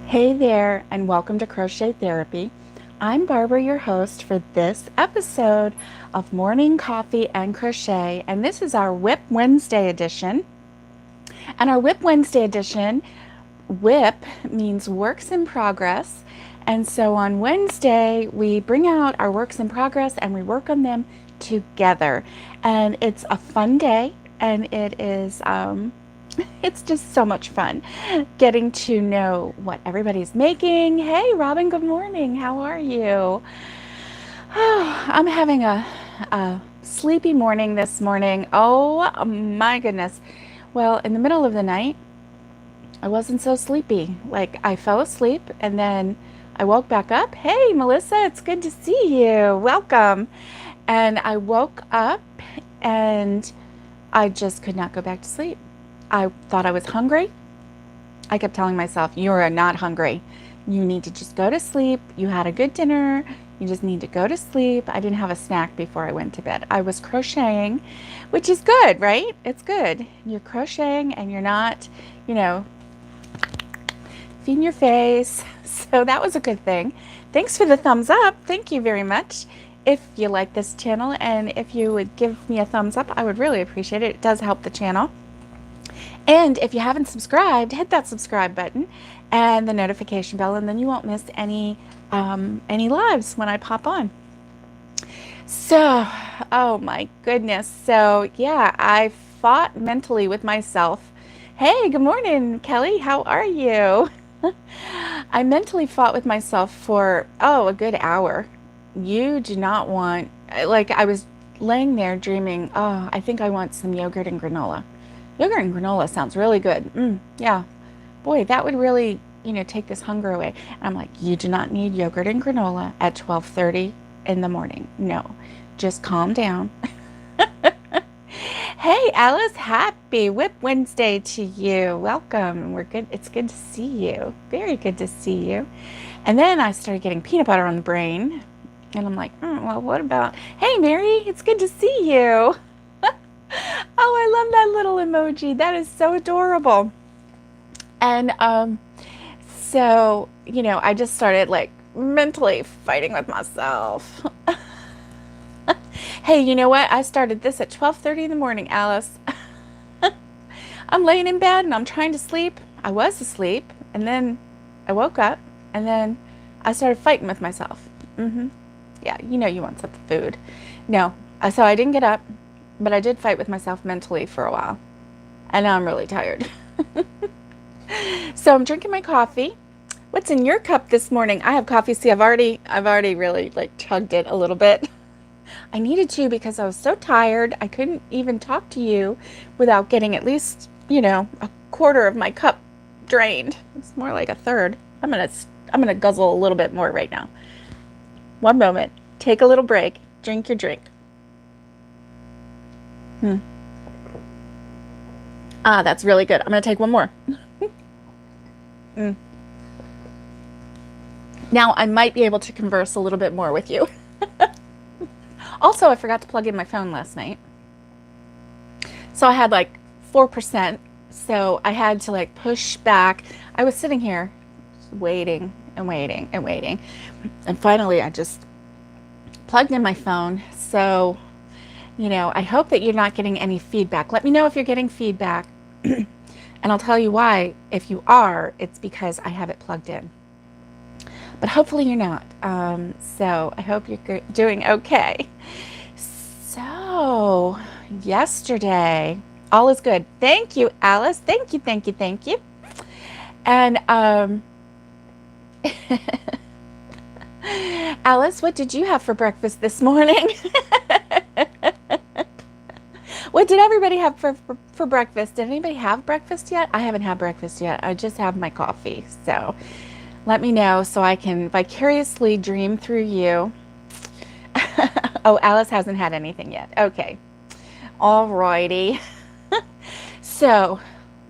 Hey there, and welcome to Crochet Therapy. I'm Barbara, your host for this episode of Morning Coffee and Crochet, and this is our WIP Wednesday edition. And our WIP Wednesday edition, WIP means works in progress. And so on Wednesday, we bring out our works in progress and we work on them together. And it's a fun day, and it's just so much fun getting to know what everybody's making. Hey, Robin, good morning. How are you? Oh, I'm having a sleepy morning this morning. Oh my goodness. Well, in the middle of the night, I wasn't so sleepy. Like I fell asleep and then I woke back up. Hey, Melissa, it's good to see you. Welcome. And I woke up and I just could not go back to sleep. I thought I was hungry. I kept telling myself, you're not hungry. You need to just go to sleep. You had a good dinner. You just need to go to sleep. I didn't have a snack before I went to bed. I was crocheting, which is good, right? It's good. You're crocheting and you're not, you know, feeding your face. So that was a good thing. Thanks for the thumbs up. Thank you very much. If you like this channel and if you would give me a thumbs up, I would really appreciate it. It does help the channel. And if you haven't subscribed, hit that subscribe button and the notification bell, and then you won't miss any lives when I pop on. So, oh my goodness. So yeah, I fought mentally with myself. Hey, good morning, Kelly. How are you? I mentally fought with myself for, a good hour. You do not want, like I was laying there dreaming, oh, I think I want some yogurt and granola. Yogurt and granola sounds really good. Yeah. Boy, that would really, take this hunger away. And I'm like, you do not need yogurt and granola at 12:30 in the morning. No, just calm down. Hey, Alice, happy WIP Wednesday to you. Welcome. We're good. It's good to see you. Very good to see you. And then I started getting peanut butter on the brain. And I'm like, well, what about, hey, Mary, it's good to see you. Oh, I love that little emoji. That is so adorable. And so, I just started like mentally fighting with myself. Hey, you know what? I started this at 12:30 in the morning, Alice. I'm laying in bed and I'm trying to sleep. I was asleep and then I woke up and then I started fighting with myself. Yeah, you want some food. No, so I didn't get up, but I did fight with myself mentally for a while. And now I'm really tired. So I'm drinking my coffee. What's in your cup this morning? I have coffee. See, I've already really like chugged it a little bit. I needed to because I was so tired. I couldn't even talk to you without getting at least, a quarter of my cup drained. It's more like a third. I'm gonna guzzle a little bit more right now. One moment. Take a little break. Drink your drink. Ah, that's really good. I'm gonna take one more. Now I might be able to converse a little bit more with you. Also, I forgot to plug in my phone last night. So I had like 4%. So I had to like push back. I was sitting here waiting and waiting and waiting. And finally I just plugged in my phone. So, I hope that you're not getting any feedback. Let me know if you're getting feedback. And I'll tell you why. If you are, it's because I have it plugged in. But hopefully you're not. So I hope you're doing okay. So yesterday, all is good. Thank you, Alice. Thank you, thank you, thank you. And Alice, what did you have for breakfast this morning? What did everybody have for breakfast? Did anybody have breakfast yet? I haven't had breakfast yet. I just have my coffee. So let me know so I can vicariously dream through you. Oh, Alice hasn't had anything yet. Okay. All righty. So,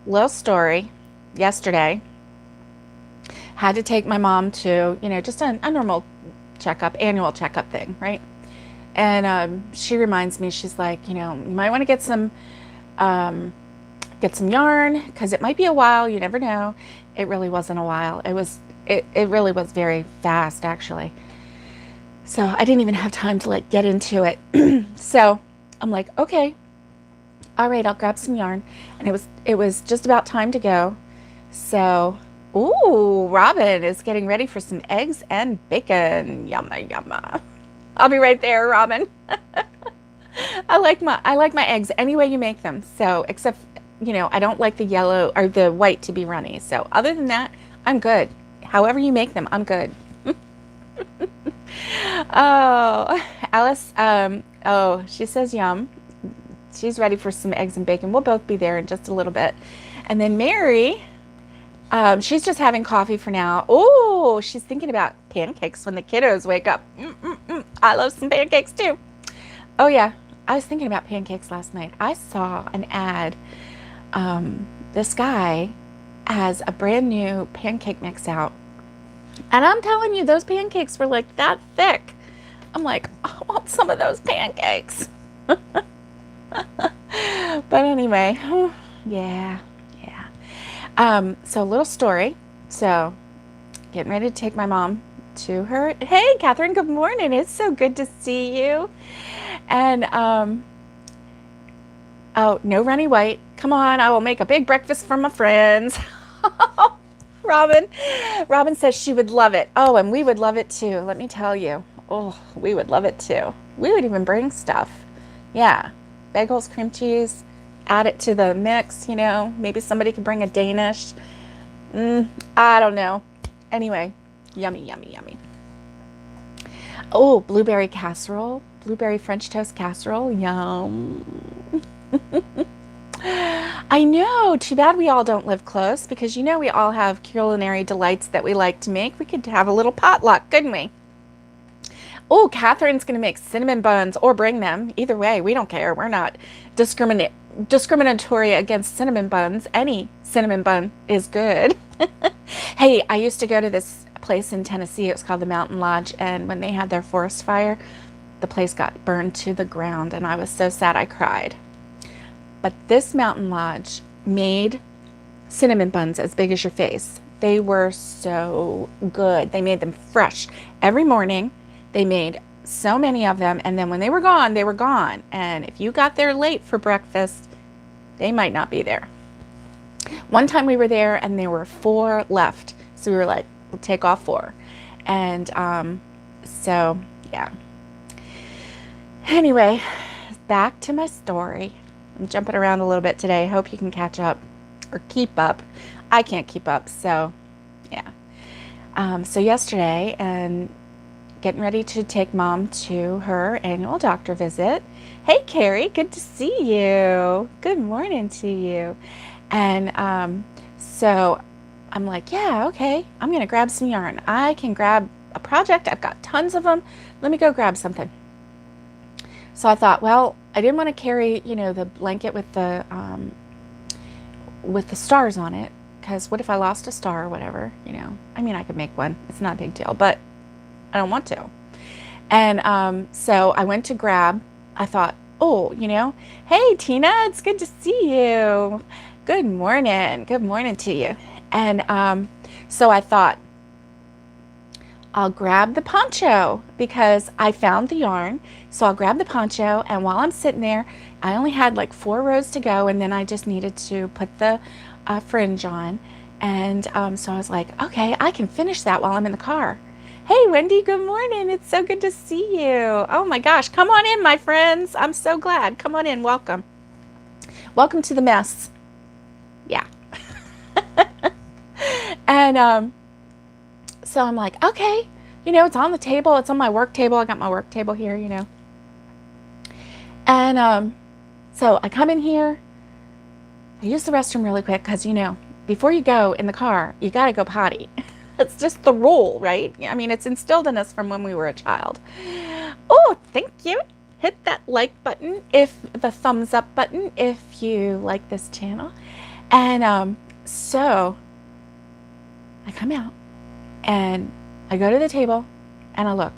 little story. Yesterday, had to take my mom to, just a normal checkup, annual checkup thing, right? And she reminds me, she's like, you might want to get some get some yarn, because it might be a while, you never know. It really wasn't a while. It really was very fast, actually. So I didn't even have time to like get into it. So I'm like, okay, all right, I'll grab some yarn. And it was just about time to go. So, ooh, Robin is getting ready for some eggs and bacon. Yumma, yumma. I'll be right there, Robin. I like my eggs any way you make them. So, except, I don't like the yellow or the white to be runny. So, other than that, I'm good. However you make them, I'm good. Oh, Alice, oh, she says yum. She's ready for some eggs and bacon. We'll both be there in just a little bit. And then Mary, she's just having coffee for now. Oh, she's thinking about pancakes when the kiddos wake up. I love some pancakes too. Oh yeah, I was thinking about pancakes last night. I saw an ad. This guy has a brand new pancake mix out. And I'm telling you, those pancakes were like that thick. I'm like, I want some of those pancakes. But anyway, yeah. So a little story. So getting ready to take my mom to her. Hey, Catherine, good morning. It's so good to see you. And, oh, no runny white. Come on, I will make a big breakfast for my friends. Robin says she would love it. Oh, and we would love it too. Let me tell you. Oh, we would love it too. We would even bring stuff. Yeah. Bagels, cream cheese, add it to the mix, maybe somebody could bring a Danish. I don't know. Anyway, yummy, yummy, yummy. Oh, blueberry casserole, blueberry French toast casserole. Yum. I know. Too bad we all don't live close, because we all have culinary delights that we like to make. We could have a little potluck, couldn't we? Oh, Catherine's going to make cinnamon buns, or bring them. Either way, we don't care. We're not discriminatory against cinnamon buns. Any cinnamon bun is good. Hey, I used to go to this place in Tennessee. It was called the Mountain Lodge. And when they had their forest fire, the place got burned to the ground. And I was so sad I cried. But this Mountain Lodge made cinnamon buns as big as your face. They were so good. They made them fresh every morning. They made so many of them, and then when they were gone, they were gone. And if you got there late for breakfast, they might not be there. One time we were there, and there were 4 left. So we were like, we'll take off 4. And so, yeah. Anyway, back to my story. I'm jumping around a little bit today. Hope you can catch up or keep up. I can't keep up, so yeah. So yesterday, and getting ready to take Mom to her annual doctor visit. Hey, Carrie, good to see you. Good morning to you. And so I'm like, yeah, okay, I'm going to grab some yarn. I can grab a project. I've got tons of them. Let me go grab something. So I thought, well, I didn't want to carry, the blanket with the stars on it, because what if I lost a star or whatever, I mean, I could make one. It's not a big deal, but I don't want to. And so I went to grab, I thought, oh, hey, Tina, it's good to see you. Good morning. Good morning to you. And so I thought, I'll grab the poncho, because I found the yarn. So I'll grab the poncho, and while I'm sitting there, I only had like 4 rows to go, and then I just needed to put the fringe on. And so I was like, okay, I can finish that while I'm in the car. Hey, Wendy, good morning. It's so good to see you. Oh my gosh, come on in, my friends. I'm so glad. Come on in. Welcome. Welcome to the mess. Yeah. And so I'm like, okay, it's on the table. It's on my work table. I got my work table here, And so I come in here. I use the restroom really quick because, before you go in the car, you got to go potty. It's just the rule, right? I mean, it's instilled in us from when we were a child. Oh, thank you. Hit that like button, the thumbs up button, if you like this channel. And so I come out and I go to the table and I look.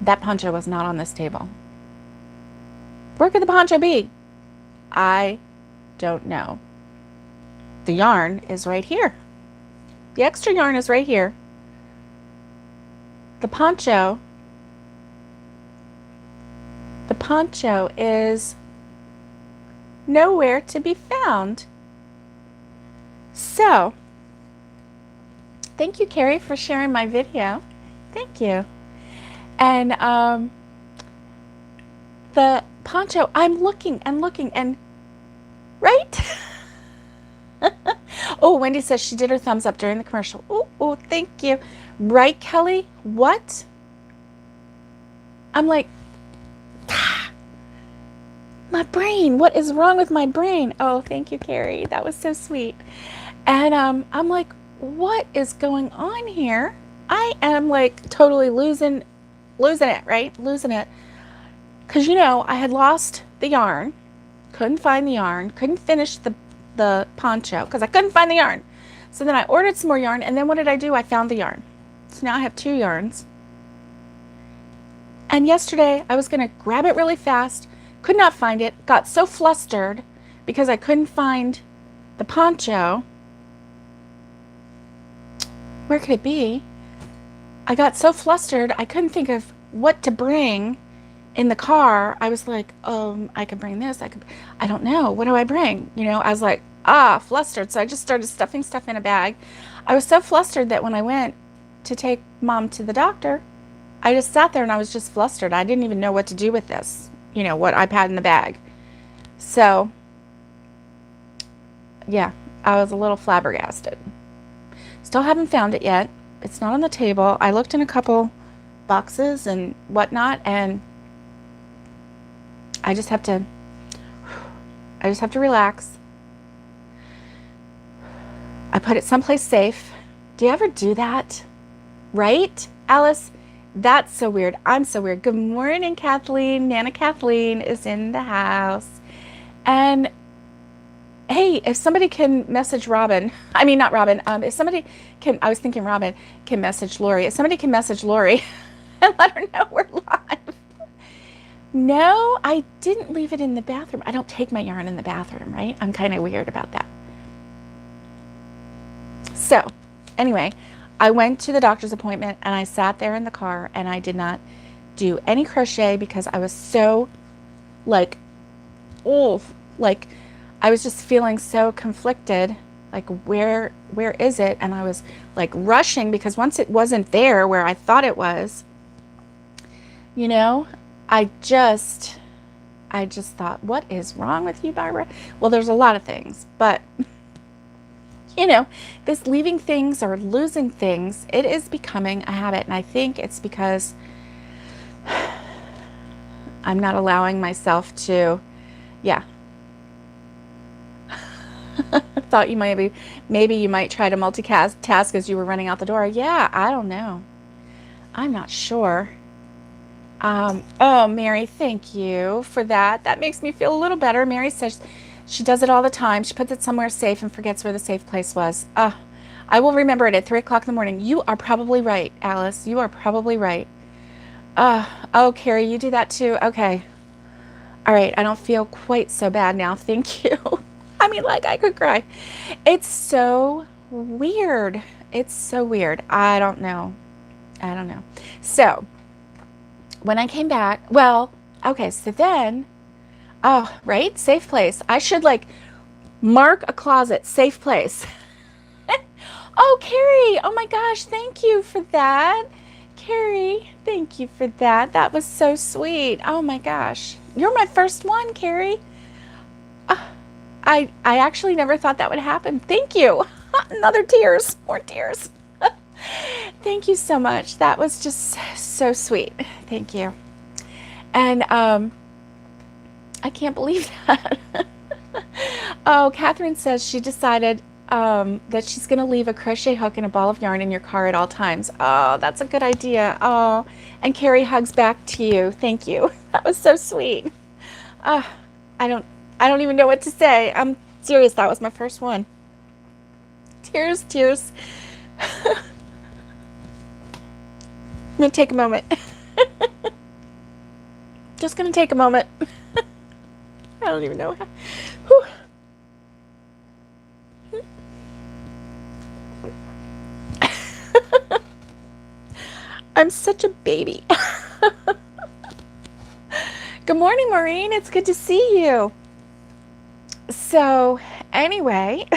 That poncho was not on this table. Where could the poncho be? I don't know, the yarn is right here. The extra yarn is right here. The poncho is nowhere to be found. So, thank you, Carrie, for sharing my video. Thank you. And the poncho, I'm looking and looking and right? Oh, Wendy says she did her thumbs up during the commercial. Oh, thank you. Right, Kelly? What? I'm like, my brain. What is wrong with my brain? Oh, thank you, Carrie. That was so sweet. And I'm like, what is going on here? I am like totally losing it, right? Losing it. Because, you know, I had lost the yarn. Couldn't find the yarn. Couldn't finish the poncho because I couldn't find the yarn. So then I ordered some more yarn, and then what did I do? I found the yarn. So now I have 2 yarns. And yesterday I was going to grab it really fast, could not find it, got so flustered because I couldn't find the poncho. Where could it be? I got so flustered I couldn't think of what to bring in the car. I was like, I could bring this. I don't know. What do I bring? You know, I was like, flustered. So I just started stuffing stuff in a bag. I was so flustered that when I went to take Mom to the doctor, I just sat there and I was just flustered. I didn't even know what to do with this, you know, what I had in the bag. So, yeah, I was a little flabbergasted. Still haven't found it yet. It's not on the table. I looked in a couple boxes and whatnot, and I just have to relax. I put it someplace safe. Do you ever do that? Right, Alice? That's so weird. I'm so weird. Good morning, Kathleen. Nana Kathleen is in the house. And hey, if somebody can message Robin, I mean, not Robin, if somebody can, I was thinking Robin can message Lori. If somebody can message Lori and let her know we're live. No, I didn't leave it in the bathroom. I don't take my yarn in the bathroom, right? I'm kind of weird about that. So, anyway, I went to the doctor's appointment and I sat there in the car and I did not do any crochet because I was so like, I was just feeling so conflicted. Like, where is it? And I was like rushing because once it wasn't there where I thought it was, you know, I just thought, what is wrong with you, Barbara? Well, there's a lot of things, but you know, this leaving things or losing things, it is becoming a habit. And I think it's because I'm not allowing myself to, yeah. I thought you maybe you might try to multitask as you were running out the door. Yeah, I don't know. I'm not sure. Oh, Mary, thank you for that. That makes me feel a little better. Mary says she does it all the time. She puts it somewhere safe and forgets where the safe place was. I will remember it at 3 o'clock in the morning. You are probably right, Alice. You are probably right. Oh, Carrie, you do that too? Okay. All right, I don't feel quite so bad now. Thank you. I mean, like, I could cry. It's so weird. It's so weird. I don't know. So, when I came back, well, okay, so then, oh, right, safe place. I should, like, mark a closet, safe place. Oh, Carrie, oh my gosh, thank you for that. Carrie, thank you for that. That was so sweet. Oh my gosh. You're my first one, Carrie. I actually never thought that would happen. Thank you. Another tears, more tears. Thank you so much. That was just so sweet. Thank you. And I can't believe that. Oh, Catherine says she decided that she's going to leave a crochet hook and a ball of yarn in your car at all times. Oh, that's a good idea. Oh, and Carrie hugs back to you. Thank you. That was so sweet. I don't even know what to say. I'm serious. That was my first one. Tears, tears. I'm going to take a moment. Just going to take a moment. I don't even know how. Whew. I'm such a baby. Good morning, Maureen. It's good to see you. So, anyway,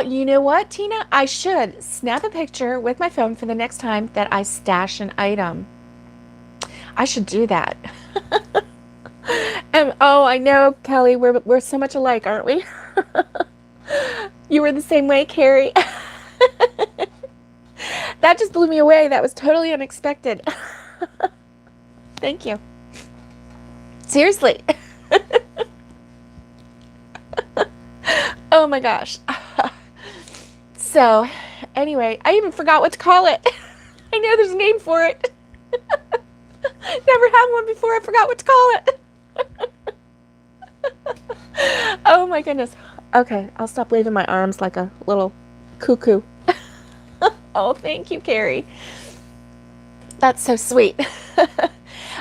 you know what, Tina? I should snap a picture with my phone for the next time that I stash an item. I should do that. And oh, I know, Kelly, we're so much alike, aren't we? You were the same way, Carrie. That just blew me away. That was totally unexpected. Thank you. Seriously. Oh my gosh. So, anyway, I even forgot what to call it. I know there's a name for it. Never had one before. I forgot what to call it. Oh my goodness. Okay, I'll stop waving my arms like a little cuckoo. Oh, thank you, Carrie. That's so sweet.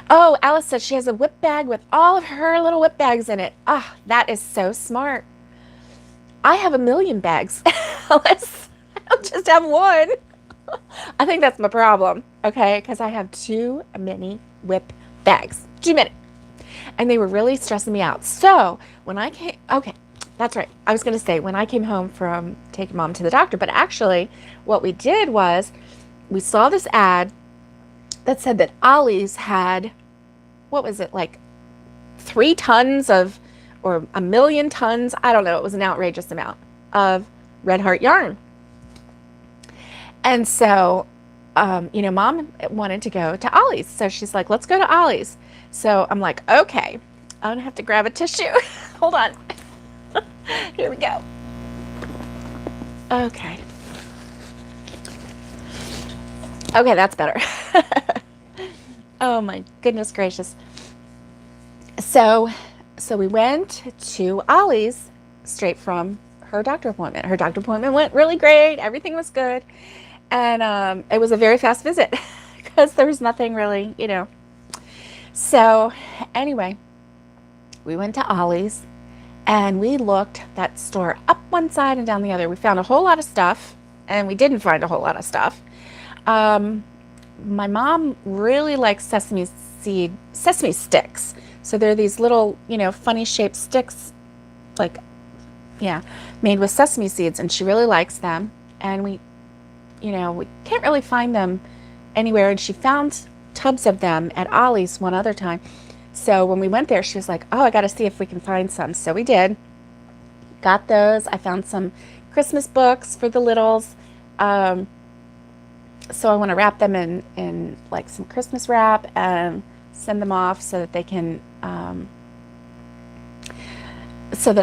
Oh, Alice says she has a WIP bag with all of her little WIP bags in it. Ah, that is so smart. I have a million bags, Alice. I don't just have one. I think that's my problem, okay? Because I have too many WIP bags. Too many. And they were really stressing me out. So when I came, okay, that's right. I was going to say when I came home from taking Mom to the doctor, but actually what we did was we saw this ad that said that Ollie's had, what was it, like 3 tons of, or 1,000,000 tons, I don't know, it was an outrageous amount of Red Heart yarn. And so, you know, Mom wanted to go to Ollie's. So she's like, let's go to Ollie's. So I'm like, okay, I'm gonna have to grab a tissue. Hold on. Here we go. Okay. Okay, that's better. Oh my goodness gracious. So we went to Ollie's straight from her doctor appointment. Her doctor appointment went really great. Everything was good. And it was a very fast visit because there was nothing really, you know. So anyway, we went to Ollie's and we looked that store up one side and down the other. We found a whole lot of stuff and we didn't find a whole lot of stuff. My mom really likes sesame sticks. So they're these little, you know, funny shaped sticks, like, yeah, made with sesame seeds, and she really likes them. And we, you know, we can't really find them anywhere. And she found tubs of them at Ollie's one other time. So when we went there, she was like, oh, I got to see if we can find some. So we did. Got those. I found some Christmas books for the littles. So I want to wrap them in like some Christmas wrap and send them off so that they can, so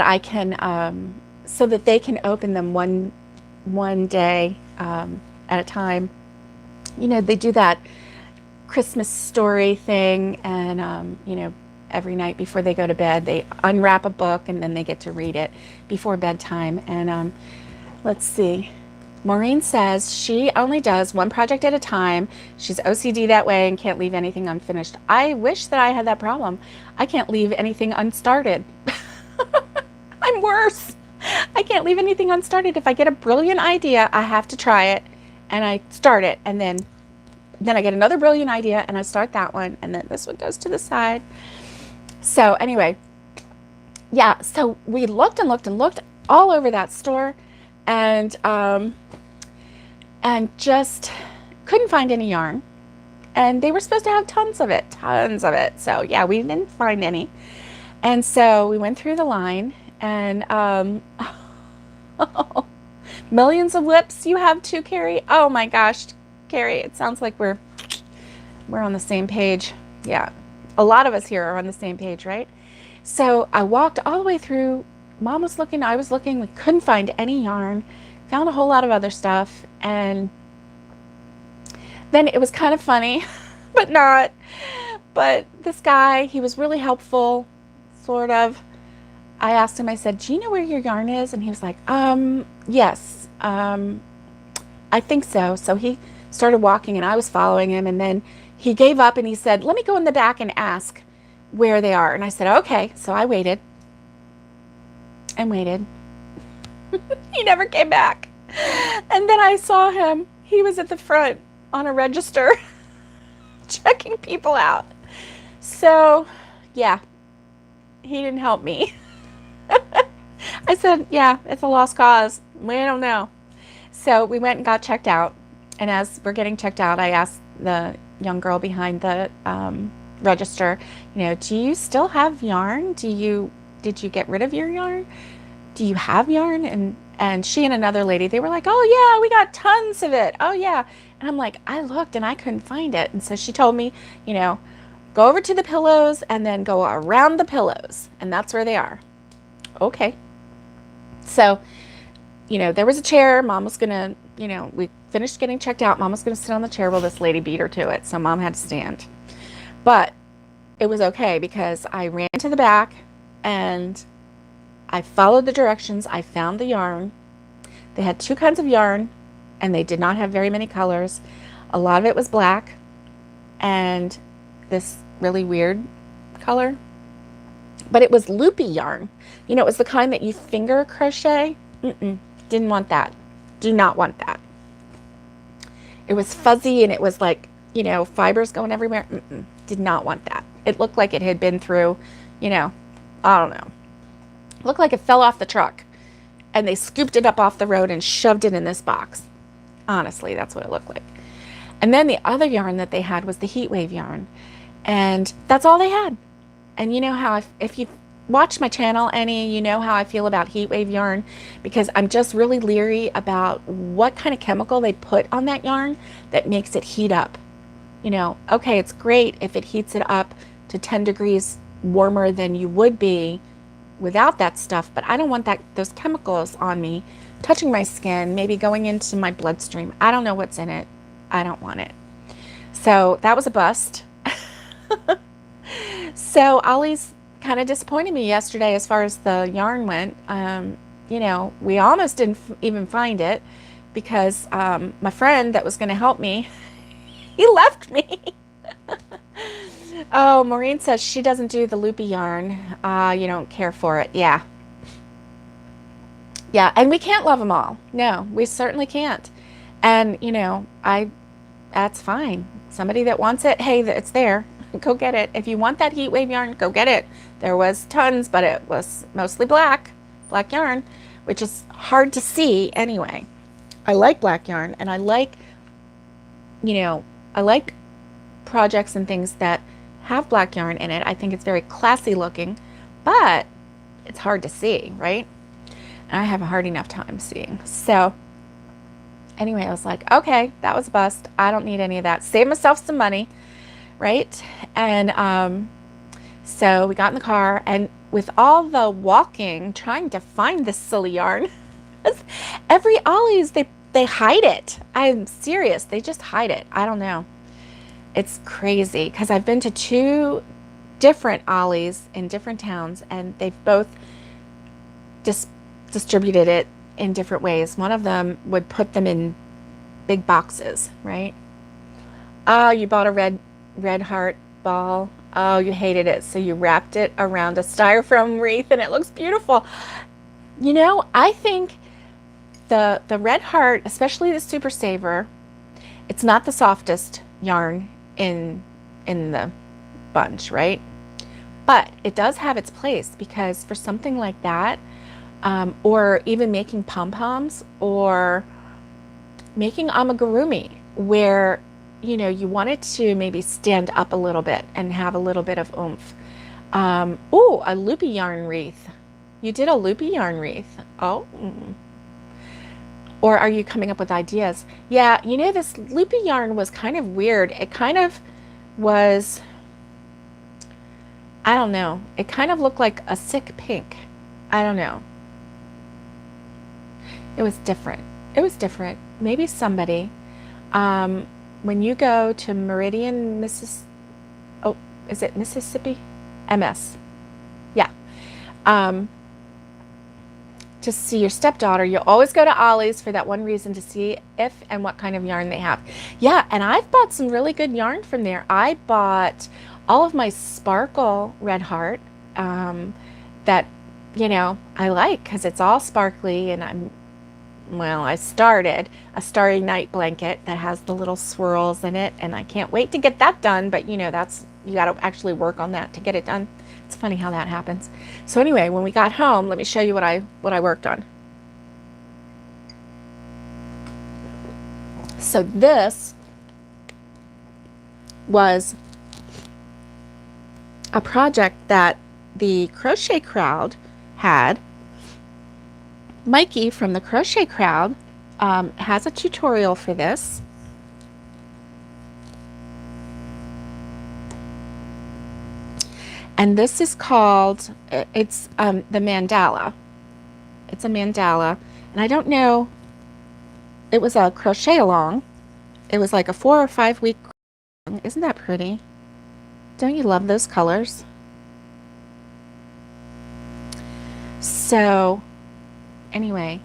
that they can open them one day at a time. You know, they do that Christmas story thing, and you know, every night before they go to bed, they unwrap a book and then they get to read it before bedtime. And let's see. Maureen says she only does one project at a time. She's OCD that way and can't leave anything unfinished. I wish that I had that problem. I can't leave anything unstarted. I'm worse. I can't leave anything unstarted. If I get a brilliant idea, I have to try it, and I start it, and then I get another brilliant idea and I start that one, and then this one goes to the side. So anyway, yeah, so we looked and looked and looked all over that store, and just couldn't find any yarn. And they were supposed to have tons of it. So yeah, we didn't find any. And so we went through the line, and millions of WIPs you have too, Carrie? Oh my gosh, Carrie, it sounds like we're on the same page. Yeah, a lot of us here are on the same page, right? So I walked all the way through. Mom was looking, I was looking. We couldn't find any yarn. Found a whole lot of other stuff, and then it was kind of funny, but not. But this guy, he was really helpful, sort of. I asked him, I said, do you know where your yarn is? And he was like, yes, I think so. So he started walking and I was following him, and then he gave up and he said, let me go in the back and ask where they are. And I said, okay. So I waited and waited. He never came back. And then I saw him. He was at the front on a register checking people out. So, yeah, he didn't help me. I said, yeah, it's a lost cause. We don't know. So we went and got checked out. And as we're getting checked out, I asked the young girl behind the register, do you still have yarn? Did you get rid of your yarn? Do you have yarn? And she and another lady, they were like, oh yeah, we got tons of it. Oh yeah. And I'm like, I looked and I couldn't find it. And so she told me, go over to the pillows and then go around the pillows. And that's where they are. Okay. So, there was a chair. Mom was going to, we finished getting checked out. Mom was going to sit on the chair while this lady beat her to it. So Mom had to stand. But it was okay because I ran to the back and I followed the directions. I found the yarn. They had two kinds of yarn and they did not have very many colors. A lot of it was black and this really weird color. But it was loopy yarn. It was the kind that you finger crochet. Didn't want that. Do not want that. It was fuzzy and it was like, fibers going everywhere. Did not want that. It looked like it had been through, I don't know. Looked like it fell off the truck and they scooped it up off the road and shoved it in this box. Honestly, that's what it looked like. And then the other yarn that they had was the heat wave yarn. And that's all they had. And you know how if you watch my channel any, you know how I feel about heat wave yarn, because I'm just really leery about what kind of chemical they put on that yarn that makes it heat up. Okay, it's great if it heats it up to 10 degrees warmer than you would be without that stuff, but I don't want those chemicals on me, touching my skin, maybe going into my bloodstream. I don't know what's in it. I don't want it. So that was a bust. So Ollie's kind of disappointed me yesterday as far as the yarn went. We almost didn't even find it because my friend that was going to help me, he left me. Oh, Maureen says she doesn't do the loopy yarn. You don't care for it. Yeah. Yeah, and we can't love them all. No, we certainly can't. And, that's fine. Somebody that wants it, hey, it's there. Go get it. If you want that heat wave yarn, go get it. There was tons, but it was mostly black yarn, which is hard to see anyway. I like black yarn, and I like projects and things that have black yarn in it. I think it's very classy looking, but it's hard to see, right? And I have a hard enough time seeing. So anyway, I was like, okay, that was a bust. I don't need any of that. Save myself some money. Right? And so we got in the car, and with all the walking, trying to find this silly yarn, every Ollie's, they hide it. I'm serious. They just hide it. I don't know. It's crazy because I've been to 2 different Ollie's in different towns, and they've both distributed it in different ways. One of them would put them in big boxes, right? Oh, you bought a red heart ball. Oh, you hated it, so you wrapped it around a styrofoam wreath and it looks beautiful. I think the red heart, especially the Super Saver, it's not the softest yarn in the bunch, right? But it does have its place, because for something like that, or even making pom-poms or making amigurumi, where you want it to maybe stand up a little bit and have a little bit of oomph. Oh, a loopy yarn wreath. You did a loopy yarn wreath. Oh. Or are you coming up with ideas? Yeah, this loopy yarn was kind of weird. It kind of was, I don't know. It kind of looked like a sick pink. I don't know. It was different. It was different. Maybe somebody, when you go to Meridian, is it Mississippi? MS. Yeah. To see your stepdaughter, you always go to Ollie's for that one reason, to see if and what kind of yarn they have. Yeah, and I've bought some really good yarn from there. I bought all of my Sparkle Red Heart that, I like, because it's all sparkly, and I'm well, I started a Starry Night blanket that has the little swirls in it, and I can't wait to get that done, but you know, that's, you got to actually work on that to get it done. It's funny how that happens. So anyway, when we got home, let me show you what I worked on. So this was a project that the Crochet Crowd had. Mikey from the Crochet Crowd has a tutorial for this. And this is called, it's the Mandala. It's a mandala. And I don't know, it was a crochet along. It was like a 4 or 5 week. Isn't that pretty? Don't you love those colors? So anyway,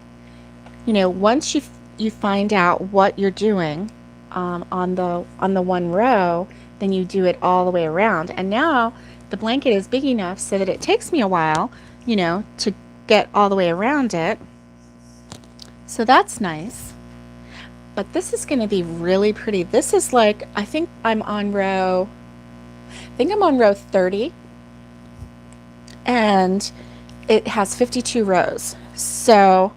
you know, once you find out what you're doing on the one row, then you do it all the way around. And now the blanket is big enough so that it takes me a while, you know, to get all the way around it. So that's nice. But this is going to be really pretty. This is like, I think I'm on row 30. And it has 52 rows. So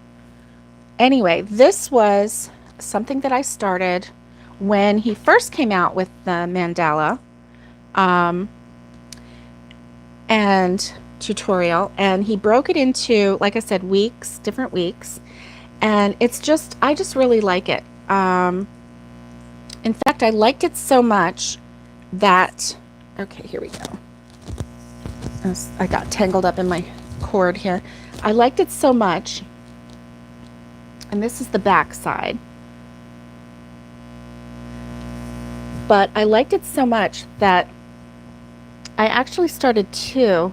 anyway, this was something that I started when he first came out with the mandala and tutorial, and he broke it into, like I said, weeks, different weeks, and it's just, I just really like it. In fact, I liked it so much that, okay, here we go. I got tangled up in my cord here. I liked it so much, and this is the back side, but I liked it so much that I actually started 2,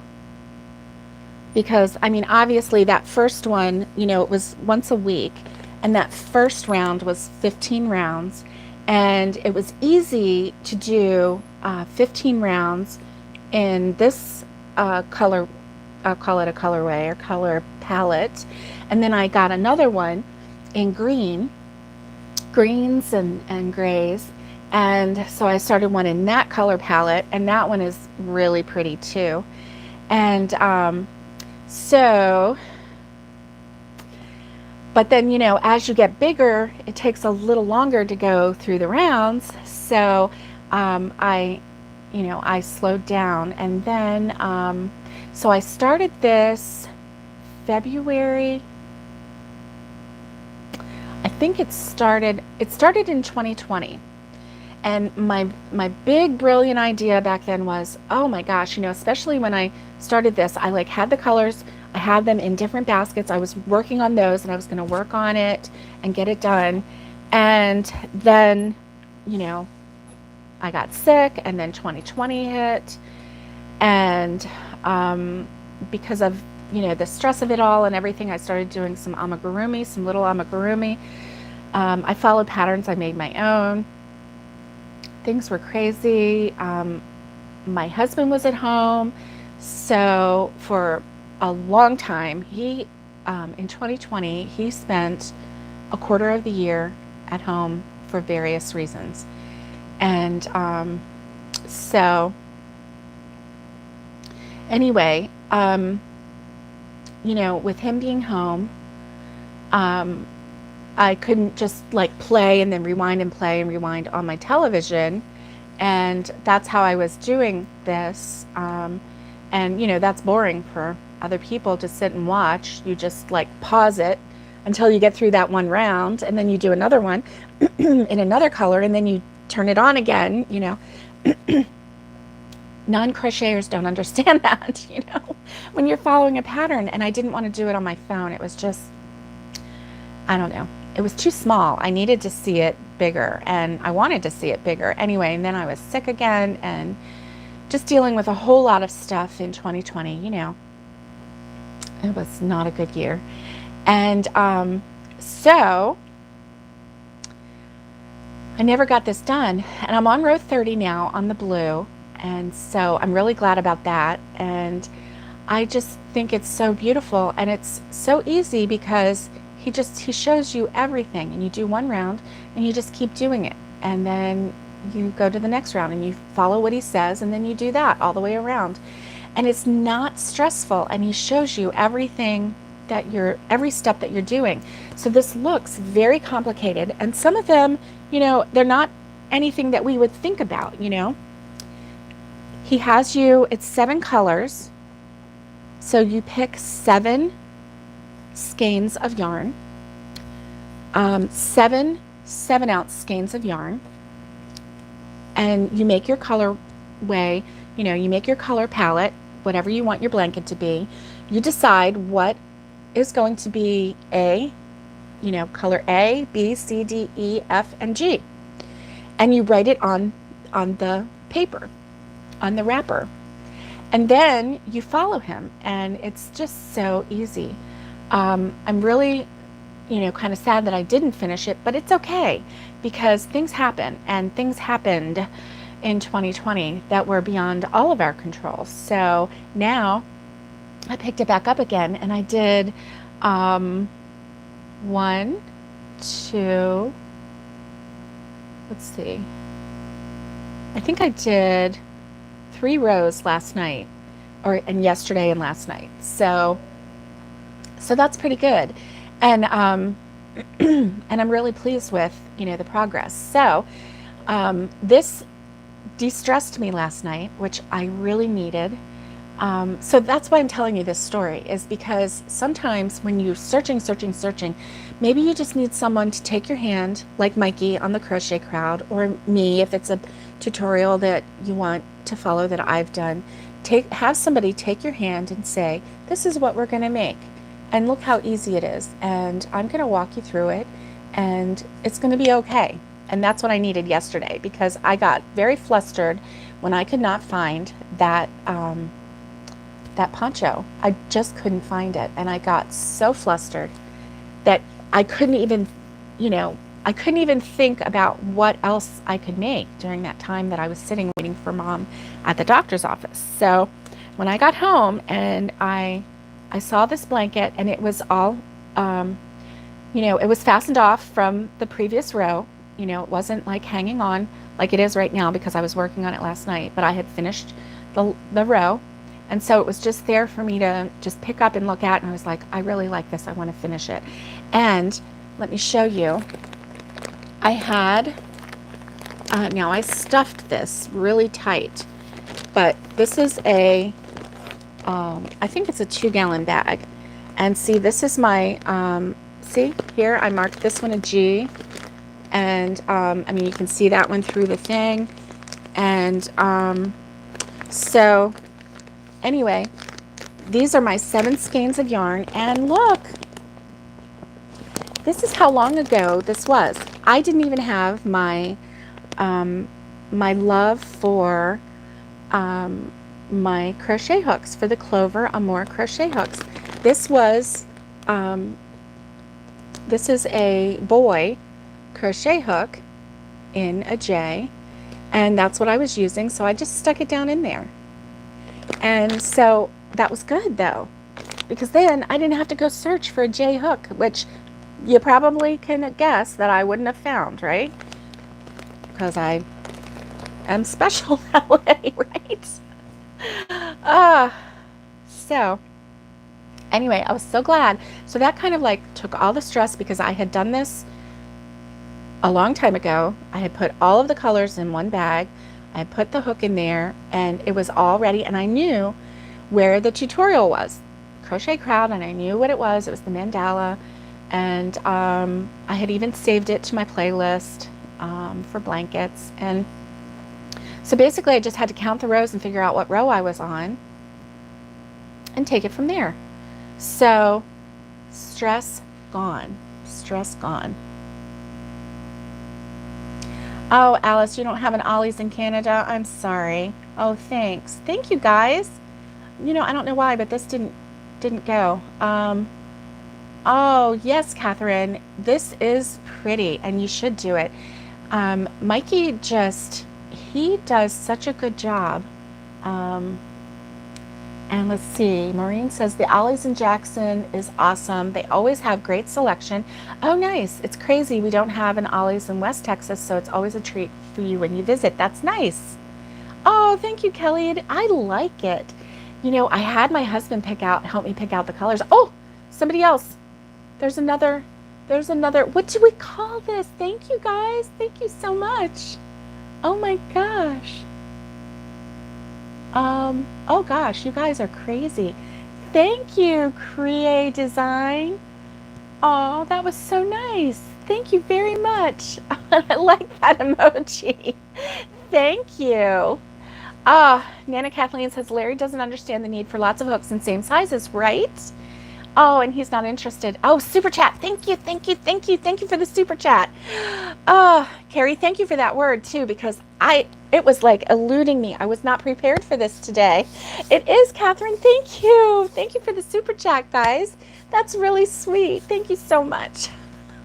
because I mean, obviously that first one, you know, it was once a week, and that first round was 15 rounds, and it was easy to do 15 rounds in this color, I'll call it a colorway or color palette. And then I got another one in greens and grays. And so I started one in that color palette, and that one is really pretty too. And but then, you know, as you get bigger, it takes a little longer to go through the rounds. So I slowed down, and then so I started this February. I think it started in 2020. And my big brilliant idea back then was, oh my gosh, you know, especially when I started this, I like had the colors, I had them in different baskets. I was working on those, and I was going to work on it and get it done. And then, you know, I got sick, and then 2020 hit, and because of, you know, the stress of it all and everything, I started doing some amigurumi, some little amigurumi. I followed patterns I made my own. Things were crazy. My husband was at home, so for a long time, he in 2020 he spent a quarter of the year at home for various reasons. And so anyway, you know, with him being home, I couldn't just like play and then rewind and play and rewind on my television. And that's how I was doing this. And you know, that's boring for other people to sit and watch. You just like pause it until you get through that one round, and then you do another one in another color, and then you turn it on again, you know. Non-crocheters don't understand that, you know, when you're following a pattern. And I didn't want to do it on my phone. It was just, I don't know, it was too small. I needed to see it bigger, and I wanted to see it bigger anyway. And then I was sick again, and just dealing with a whole lot of stuff in 2020, you know. It was not a good year. And so I never got this done, and I'm on row 30 now on the blue. And so I'm really glad about that. And I just think it's so beautiful, and it's so easy because he shows you everything, and you do one round and you just keep doing it, and then you go to the next round and you follow what he says, and then you do that all the way around. And it's not stressful, and he shows you everything that every step that you're doing. So this looks very complicated, and some of them, you know, they're not anything that we would think about, you know. He has you, it's 7 colors. So you pick 7 skeins of yarn, 7 7-ounce skeins of yarn, and you make your color way, you know, you make your color palette, whatever you want your blanket to be. You decide what is going to be A, you know, color A, B, C, D, E, F, and G. And you write it on the paper, on the wrapper. And then you follow him, and it's just so easy. I'm really, you know, kind of sad that I didn't finish it, but it's okay, because things happen, and things happened in 2020 that were beyond all of our control. So now I picked it back up again, and I did 1, 2, let's see, I think I did 3 rows last night, and yesterday and last night. So that's pretty good, and and I'm really pleased with, you know, the progress. So this de-stressed me last night, which I really needed. So that's why I'm telling you this story, is because sometimes when you're searching, maybe you just need someone to take your hand, like Mikey on the Crochet Crowd, or me if it's a tutorial that you want to follow that I've done. Have somebody take your hand and say, this is what we're going to make, and look how easy it is, and I'm going to walk you through it, and it's going to be okay. And that's what I needed yesterday, because I got very flustered when I could not find that that poncho. I just couldn't find it, and I got so flustered that I couldn't even, you know, I couldn't even think about what else I could make during that time that I was sitting waiting for Mom at the doctor's office. So when I got home and I saw this blanket, and it was all, you know, it was fastened off from the previous row. You know, it wasn't like hanging on like it is right now, because I was working on it last night, but I had finished the row. And so it was just there for me to just pick up and look at, and I was like, I really like this, I want to finish it. And let me show you. I had, now I stuffed this really tight, but this is a, I think it's a 2-gallon bag. And see, this is my, see here, I marked this one a G, and I mean, you can see that one through the thing. And so anyway, these are my 7 skeins of yarn, and look, this is how long ago this was. I didn't even have my my love for my crochet hooks, for the Clover Amour crochet hooks. This was this is a boy crochet hook in a J, and that's what I was using, so I just stuck it down in there. And so that was good, though, because then I didn't have to go search for a J hook, which you probably can guess that I wouldn't have found, right? Because I am special that way, right? So anyway, I was so glad. So that kind of like took all the stress, because I had done this a long time ago. I had put all of the colors in one bag. I put the hook in there, and it was all ready, and I knew where the tutorial was, Crochet Crowd, and I knew what it was. It was the Mandala, and I had even saved it to my playlist for blankets. And so basically I just had to count the rows and figure out what row I was on and take it from there. So stress gone, stress gone. Oh, Alice, you don't have an Ollie's in Canada? I'm sorry. Oh, thanks. Thank you, guys. You know, I don't know why, but this didn't go. Oh, yes, Catherine. This is pretty, and you should do it. Mikey he does such a good job. And let's see, Maureen says the Ollie's in Jackson is awesome. They always have great selection. Oh, nice. It's crazy. We don't have an Ollie's in West Texas, so it's always a treat for you when you visit. That's nice. Oh, thank you, Kelly. I like it. You know, I had my husband help me pick out the colors. Oh, somebody else. There's another, what do we call this? Thank you, guys. Thank you so much. Oh my gosh. Oh gosh, you guys are crazy. Thank you, Crochet Design. Oh, that was so nice. Thank you very much. I like that emoji. Thank you. Nana Kathleen says Larry doesn't understand the need for lots of hooks in same sizes, right? Oh, and he's not interested. Oh, super chat. Thank you, thank you, thank you, thank you for the super chat. Carrie, thank you for that word too, because it was like eluding me. I was not prepared for this today. It is, Catherine. Thank you. Thank you for the super chat, guys. That's really sweet. Thank you so much.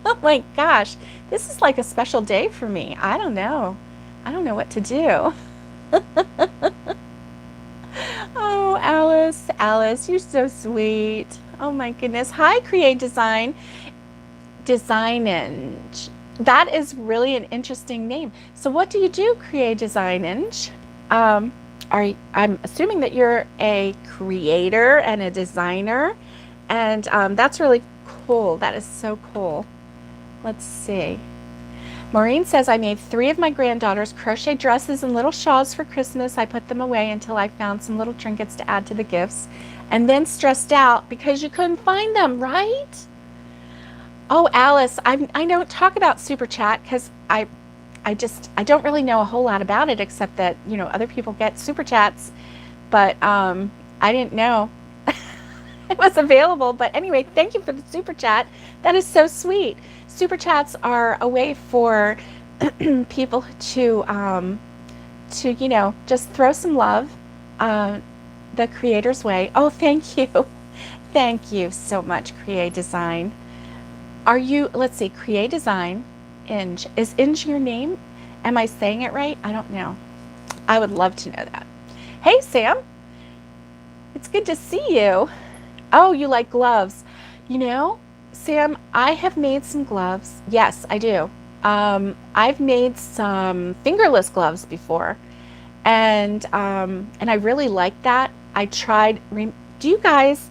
Oh my gosh. This is like a special day for me. I don't know. I don't know what to do. Oh, Alice, you're so sweet. Oh my goodness. Hi, Create Design. Designage. That is really an interesting name. So what do you do, Create Designage? I'm assuming that you're a creator and a designer, and that's really cool. That is so cool. Let's see. Maureen says, I made 3 of my granddaughters crochet dresses and little shawls for Christmas. I put them away until I found some little trinkets to add to the gifts, and then stressed out because you couldn't find them, right? Oh, Alice, I don't talk about Super Chat because I don't really know a whole lot about it, except that, you know, other people get Super Chats, but I didn't know it was available. But anyway, thank you for the Super Chat. That is so sweet. Super Chats are a way for people to you know, just throw some love the creator's way. Oh, thank you. Thank you so much, Create Design. Are you, let's see, Create Design, Inge. Is Inge your name? Am I saying it right? I don't know. I would love to know that. Hey, Sam. It's good to see you. Oh, you like gloves. You know, Sam, I have made some gloves. Yes, I do. I've made some fingerless gloves before, and I really like that. I tried. Do you guys?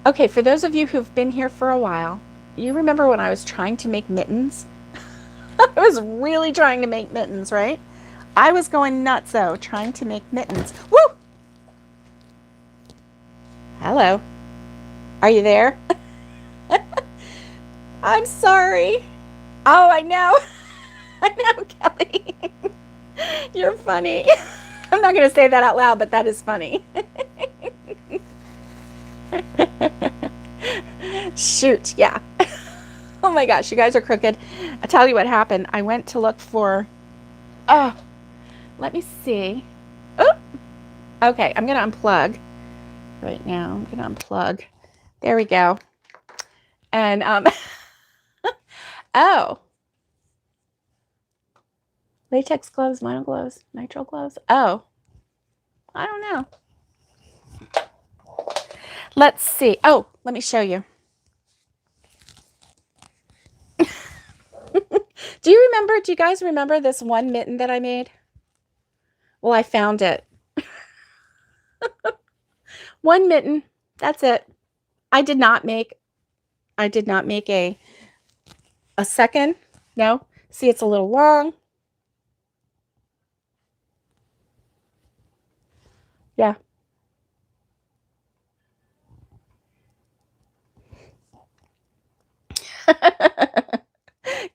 Okay, for those of you who've been here for a while, you remember when I was trying to make mittens? I was really trying to make mittens, right? I was going nuts, though, trying to make mittens. Woo! Hello. Are you there? I'm sorry. Oh, I know. I know, Kelly. You're funny. I'm not going to say that out loud, but that is funny. Shoot, yeah. Oh my gosh, you guys are crooked. I'll tell you what happened. I went to look for, oh, let me see. Oh, okay, I'm going to unplug right now. I'm going to unplug. There we go. And, oh, latex gloves, mono gloves, nitrile gloves. Oh, I don't know. Let's see. Oh, let me show you. Do you guys remember this one mitten that I made? Well, I found it. One mitten. That's it. I did not make a second. No. See, it's a little long. Yeah.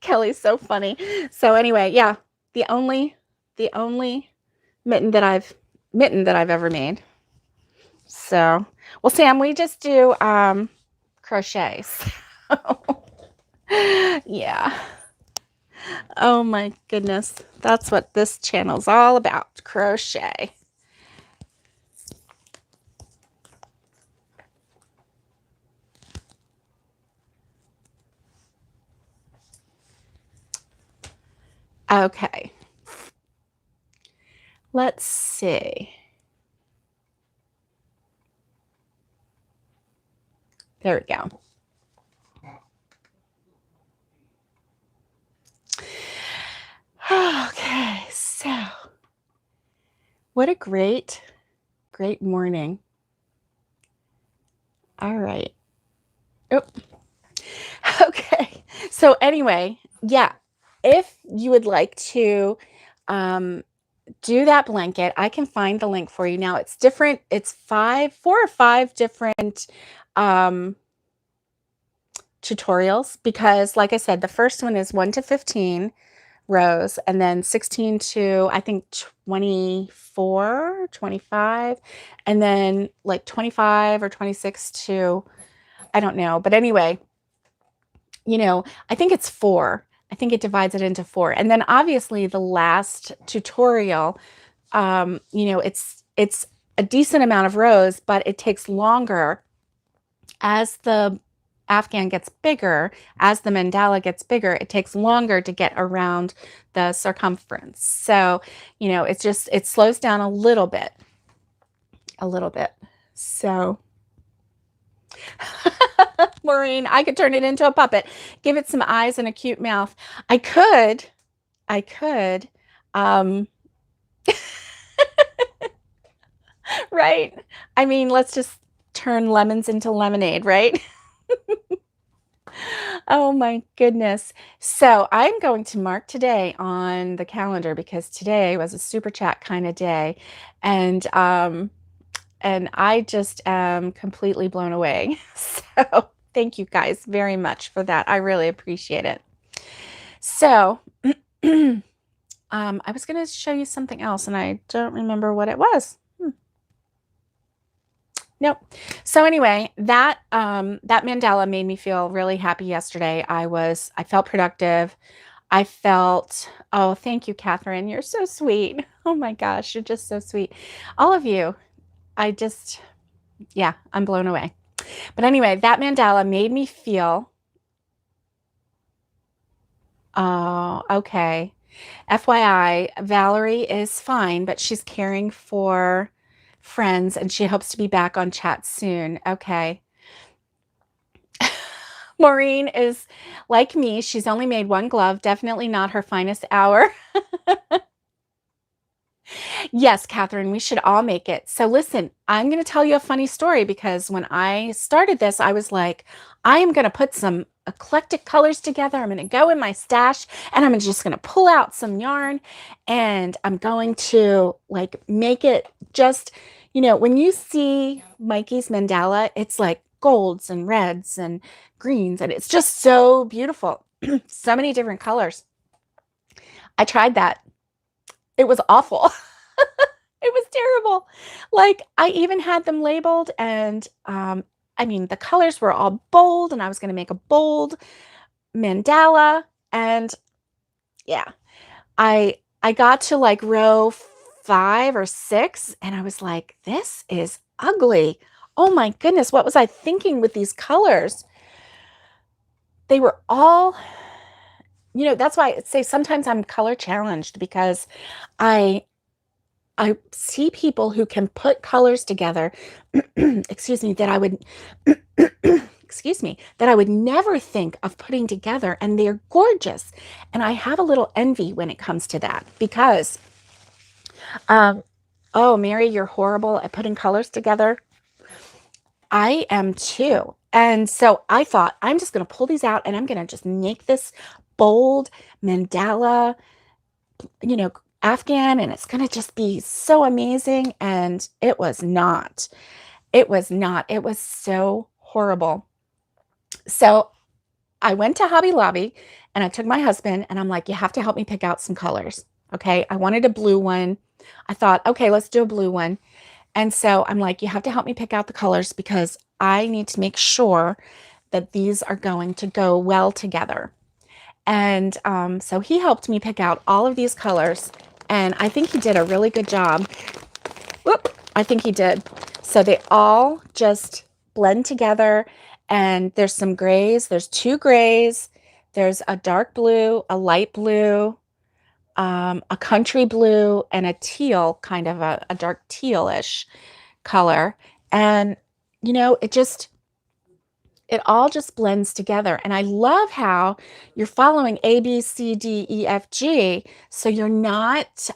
Kelly's so funny. So anyway, yeah, the only mitten that I've ever made. So, well, Sam, we just do crochets. Yeah. Oh my goodness. That's what this channel's all about. Crochet. Okay. Let's see. There we go. Okay, so what a great morning. All right. Oh, okay. So anyway, yeah, if you would like to do that blanket, I can find the link for you. Now it's different. It's 4 or 5 different tutorials because like I said, the first one is 1 to 15 rows and then 16 to I think 24, 25, and then like 25 or 26 to I don't know. But anyway, I think it's 4. I think it divides it into 4. And then obviously the last tutorial, it's a decent amount of rows, but it takes longer as the Afghan gets bigger, as the mandala gets bigger, it takes longer to get around the circumference. So, it slows down a little bit. So, Maureen, I could turn it into a puppet, give it some eyes and a cute mouth. I could, right? I mean, let's just turn lemons into lemonade, right? Oh my goodness. So I'm going to mark today on the calendar because today was a super chat kind of day. And I just am completely blown away. So thank you guys very much for that. I really appreciate it. So I was going to show you something else and I don't remember what it was. Nope. So anyway, that mandala made me feel really happy yesterday. I felt productive. Oh, thank you, Catherine. You're so sweet. Oh my gosh, you're just so sweet. All of you. Yeah, I'm blown away. But anyway, that mandala made me feel, oh, okay. FYI, Valerie is fine, but she's caring for friends and she hopes to be back on chat soon. Okay. Maureen is like me. She's only made 1 glove, definitely not her finest hour. Yes, Catherine, we should all make it. So listen, I'm going to tell you a funny story because when I started this, I was like, I am going to put some eclectic colors together. I'm going to go in my stash and I'm just going to pull out some yarn and I'm going to like make it just, when you see Mikey's mandala, it's like golds and reds and greens and it's just so beautiful. So many different colors. I tried that. It was awful. It was terrible. Like I even had them labeled and I mean the colors were all bold and I was going to make a bold mandala and yeah. I got to like row 5 or 6 and I was like, this is ugly. Oh my goodness, what was I thinking with these colors? They were all, that's why I say sometimes I'm color challenged because I see people who can put colors together, excuse me, that I would, excuse me, that I would never think of putting together, and they're gorgeous. And I have a little envy when it comes to that because, oh, Mary, you're horrible at putting colors together. I am too. And so I thought, I'm just going to pull these out and I'm going to just make this bold mandala, Afghan, and it's going to just be so amazing. And it was not. It was so horrible. So I went to Hobby Lobby and I took my husband and I'm like, you have to help me pick out some colors. Okay. I wanted a blue one. I thought, okay, let's do a blue one. And so I'm like, you have to help me pick out the colors because I need to make sure that these are going to go well together. And so he helped me pick out all of these colors. And I think he did a really good job. Whoop, I think he did. So they all just blend together. And there's some grays. There's 2 grays. There's a dark blue, a light blue, a country blue, and a teal, kind of a dark tealish color. And, it all just blends together. And I love how you're following A, B, C, D, E, F, G. So you're not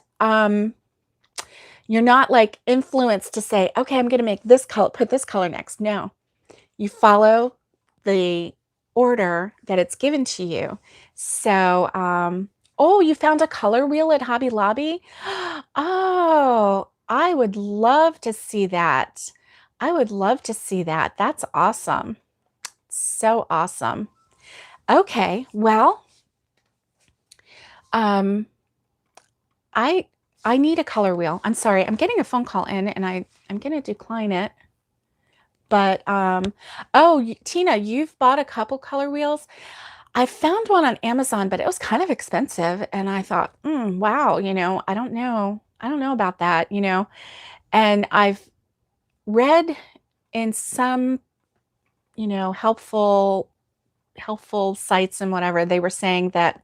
like influenced to say, okay, I'm going to make this color, put this color next. No, you follow the order that it's given to you. So, oh, you found a color wheel at Hobby Lobby? Oh, I would love to see that. I would love to see that. That's awesome. So awesome. Okay, well, um, I I need a color wheel. I'm sorry, I'm getting a phone call in and I'm gonna decline it. But oh, Tina, you've bought a couple color wheels. I found one on Amazon, but it was kind of expensive. And I thought, wow, I don't know. I don't know about that, And I've read in some, helpful sites and whatever, they were saying that,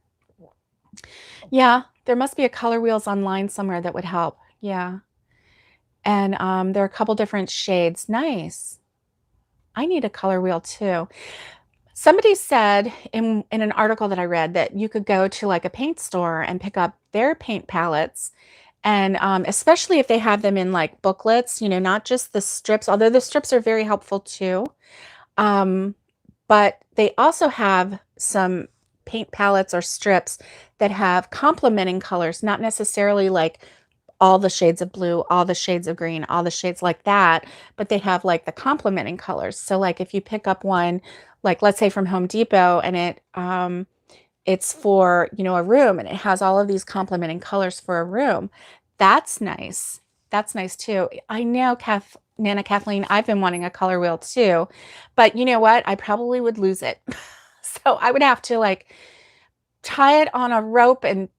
yeah, there must be a color wheels online somewhere that would help. Yeah. And there are a couple different shades. Nice. I need a color wheel too. Somebody said in an article that I read that you could go to like a paint store and pick up their paint palettes. And especially if they have them in like booklets, not just the strips, although the strips are very helpful too. But they also have some paint palettes or strips that have complementing colors, not necessarily like all the shades of blue, all the shades of green, all the shades like that, but they have like the complementing colors. So like if you pick up one, like let's say from Home Depot and it's for, a room and it has all of these complementing colors for a room. That's nice. That's nice too. I know Nana Kathleen, I've been wanting a color wheel too, but you know what? I probably would lose it. So I would have to like tie it on a rope and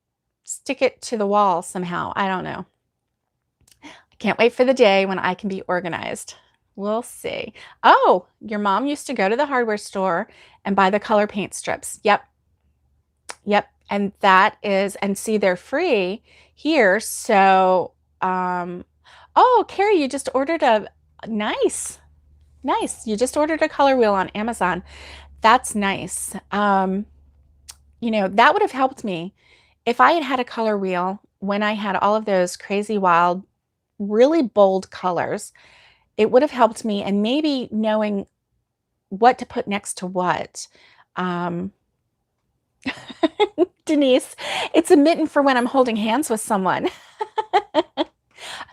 stick it to the wall somehow. I don't know. I can't wait for the day when I can be organized. We'll see. Oh, your mom used to go to the hardware store and buy the color paint strips. Yep. Yep. And see, they're free here. So, oh, Carrie, you just ordered nice. You just ordered a color wheel on Amazon. That's nice. That would have helped me if I had had a color wheel when I had all of those crazy, wild, really bold colors. It would have helped me, and maybe knowing what to put next to what. Denise, it's a mitten for when I'm holding hands with someone.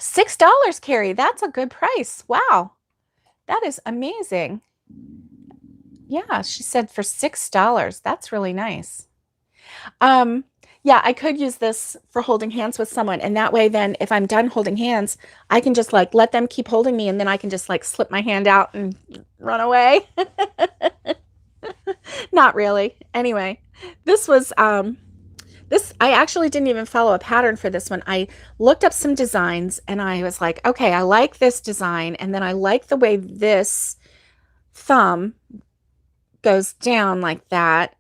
$6, Carrie. That's a good price. Wow. That is amazing. Yeah, she said for $6. That's really nice. Yeah, I could use this for holding hands with someone. And that way, then if I'm done holding hands, I can just like let them keep holding me. And then I can just like slip my hand out and run away. Not really. Anyway, this was, I actually didn't even follow a pattern for this one. I looked up some designs and I was like, okay, I like this design. And then I like the way this thumb goes down like that.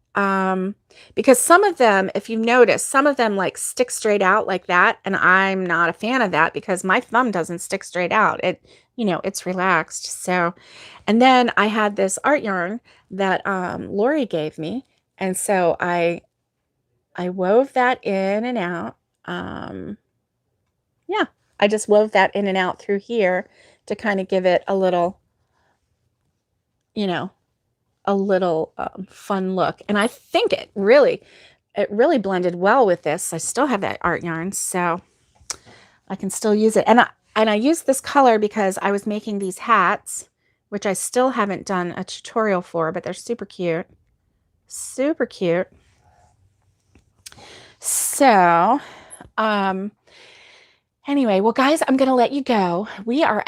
Because some of them, if you notice, some of them like stick straight out like that. And I'm not a fan of that because my thumb doesn't stick straight out. It's relaxed. So, and then I had this art yarn that Lori gave me. And so I wove that in and out. Yeah, I just wove that in and out through here to kind of give it a little, fun look. And I think it really blended well with this. I still have that art yarn, so I can still use it. And I used this color because I was making these hats, which I still haven't done a tutorial for, but they're super cute. Super cute. So, anyway, well, guys, I'm going to let you go. We are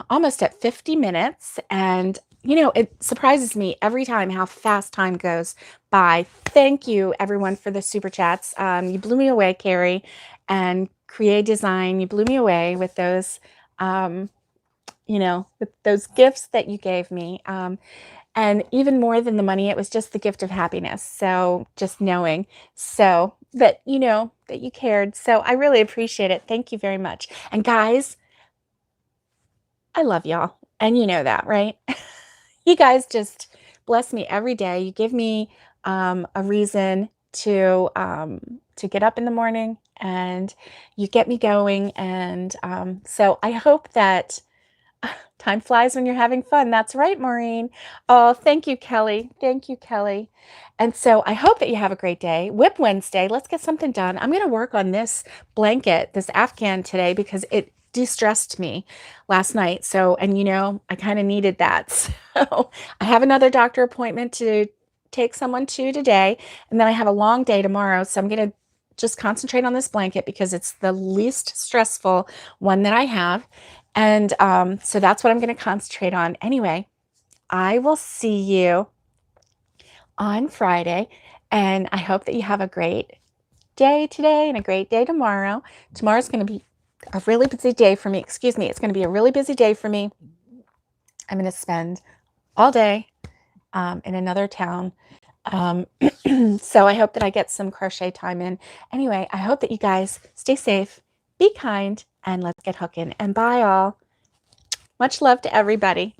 almost at 50 minutes, and it surprises me every time how fast time goes by. Thank you, everyone, for the super chats. You blew me away, Carrie, and Create Design. You blew me away with those, with those gifts that you gave me. And even more than the money, it was just the gift of happiness. So just knowing so that, that you cared. So I really appreciate it. Thank you very much. And guys, I love y'all. And you know that, right? You guys just bless me every day. You give me a reason to get up in the morning, and you get me going. And so I hope that time flies when you're having fun. That's right, Maureen. Oh, thank you, Kelly. Thank you, Kelly. And so I hope that you have a great day. WIP Wednesday. Let's get something done. I'm going to work on this blanket, this Afghan today, because it de-stressed me last night. So, and you know, I kind of needed that. So I have another doctor appointment to take someone to today. And then I have a long day tomorrow. So I'm going to just concentrate on this blanket because it's the least stressful one that I have. And so that's what I'm going to concentrate on. Anyway, I will see you on Friday. And I hope that you have a great day today and a great day tomorrow. Tomorrow's going to be a really busy day for me. Excuse me. It's going to be a really busy day for me. I'm going to spend all day in another town. So I hope that I get some crochet time in. Anyway, I hope that you guys stay safe, be kind, and let's get hooking. And bye all. Much love to everybody.